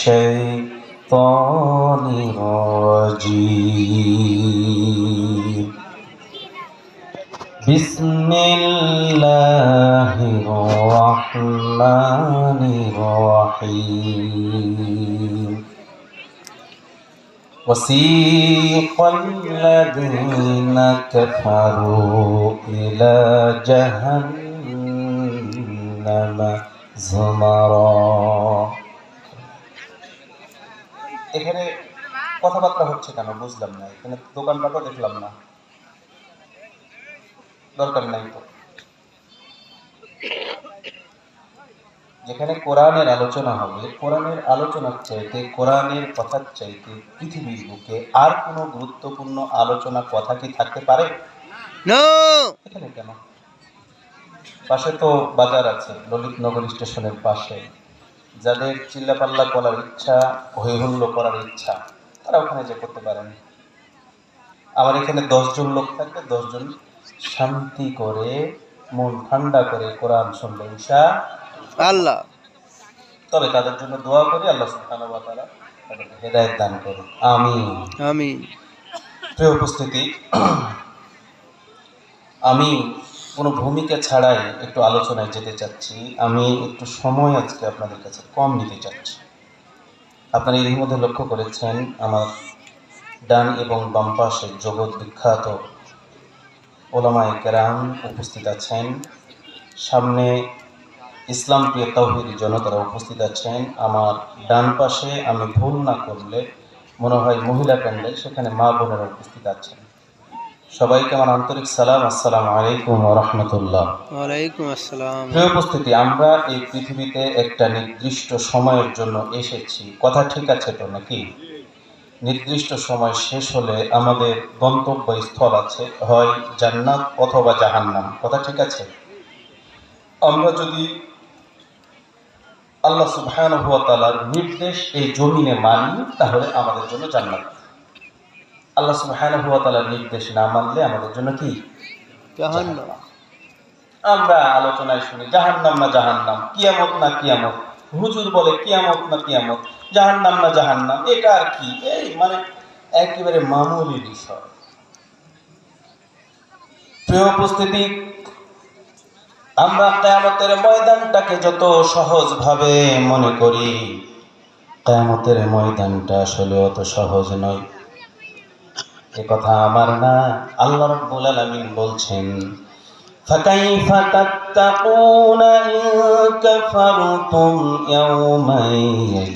الشيطان الرجيم بسم الله الرحمن الرحيم وسيق الذين كفروا إلى جهنم زمرا। এখানে কথাবার্তা হচ্ছে কেন বুঝলাম না। এখানে দোকানপাটও দেখলাম না, দরকার নাই তো। যেখানে কোরআনের আলোচনা হবে, কোরআনের আলোচনার চাইতে, কোরআনের কথার চাইতে পৃথিবীর বুকে আর কোনো গুরুত্বপূর্ণ আলোচনা কথা কি থাকতে পারে? এখানে কেন? পাশে তো বাজার আছে, ললিতনগর স্টেশনের পাশে। যাদের চিল্লাপাল্লা করার ইচ্ছা, হইহুল্ল করার ইচ্ছা, তারা ওখানে যে করতে পারেন। আমার এখানে 10 জন লোক থাকবে, 10 জন শান্তি করে, মন ঠান্ডা করে কোরআন শুনবে ইনশাআল্লাহ। তবে তাদের জন্য দোয়া করি, আল্লাহ সুবহানাহু ওয়া তাআলা তাদেরকে হেদায়েত দান করুন, আমিন আমিন। প্রিয় উপস্থিতি, আমি কোনো ভূমিকা ছাড়াই একটু আলোচনায় যেতে চাচ্ছি। আমি একটু সময় আজকে আপনাদের কাছে কম নিতে চাচ্ছি। আপনারা এর মধ্যে লক্ষ্য করেছেন আমার ডান এবং বাম পাশে জগৎ বিখ্যাত ওলামায়ে কেরাম উপস্থিত আছেন। সামনে ইসলাম প্রিয় তাওহীদি জনতারা উপস্থিত আছেন। আমার ডান পাশে আমি ভুল না করলে মনে হয় মহিলা প্যান্ডেল, সেখানে মা বোনেরা উপস্থিত আছেন। সবাইকে আমার আন্তরিক সালাম, আসসালামু আলাইকুম ওয়া রাহমাতুল্লাহ। ওয়ালাইকুম আসসালাম। প্রিয় উপস্থিতি, আমরা এই পৃথিবীতে একটা নির্দিষ্ট সময়ের জন্য এসেছি, কথা ঠিক আছে তো নাকি? নির্দিষ্ট সময় শেষ হলে আমাদের গন্তব্যস্থল আছে, হয় জান্নাত অথবা জাহান্নাম, কথা ঠিক আছে? আমরা যদি আল্লাহ সুবহানাহু ওয়া তাআলার নির্দেশ এই জমিনে মানি তাহলে আমাদের জন্য জান্নাত। আল্লাহ সুবহানাহু ওয়া তাআলার নির্দেশ না মানলে আমাদের জন্য কি? জাহান্নাম। আমরা আলোচনায় শুনি জাহান্নাম না জাহান্নাম, কিয়ামত না কিয়ামত। হুজুর বলে কিয়ামত না কিয়ামত, জাহান্নাম না জাহান্নাম। এটা আর কি? এই মানে একেবারে মামুলি বিষয়। প্রিয় উপস্থিতি, আমরা কিয়ামতের ময়দানটাকে যত সহজ ভাবে মনে করি, কিয়ামতের ময়দানটা আসলে অত সহজ নয়। এ কথা আমার না, আল্লাহ রাব্বুল আলামিন বলছেন ফাকাইফা তাত্তাকুনা ইন কাফারতুম ইয়াওমান